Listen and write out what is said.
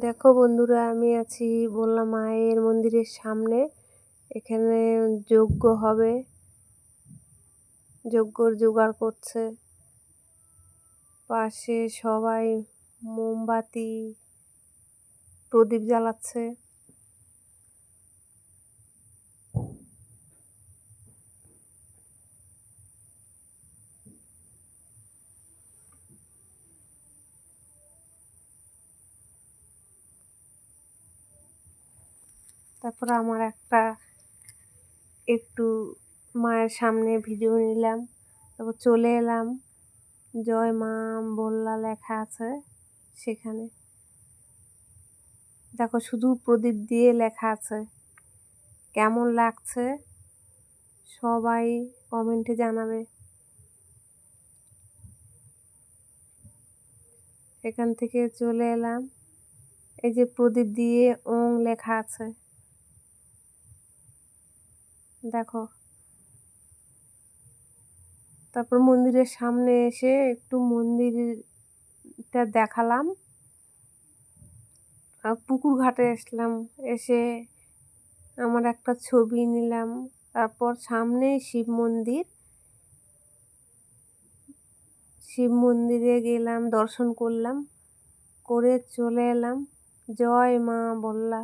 দেখো বন্ধুরা, আমি আছি বললাম মায়ের মন্দিরের সামনে। এখানে যজ্ঞ হবে, যজ্ঞর জোগাড় করছে। পাশে সবাই মোমবাতি প্রদীপ জ্বালাচ্ছে। তারপর আমার একটু মায়ের সামনে ভিডিও নিলাম। তারপর চলে এলাম, জয় মা বললা লেখা আছে সেখানে। দেখো শুধু প্রদীপ দিয়ে লেখা আছে। কেমন লাগছে সবাই কমেন্টে জানাবে। এখান থেকে চলে এলাম, এই যে প্রদীপ দিয়ে ওং লেখা আছে দেখো। তারপর মন্দিরের সামনে এসে একটু মন্দিরটা দেখালাম। পুকুর ঘাটে আসলাম, এসে আমার একটা ছবি নিলাম। তারপর সামনেই শিব মন্দিরে গেলাম, দর্শন করলাম, করে চলে এলাম। জয় মা বললা।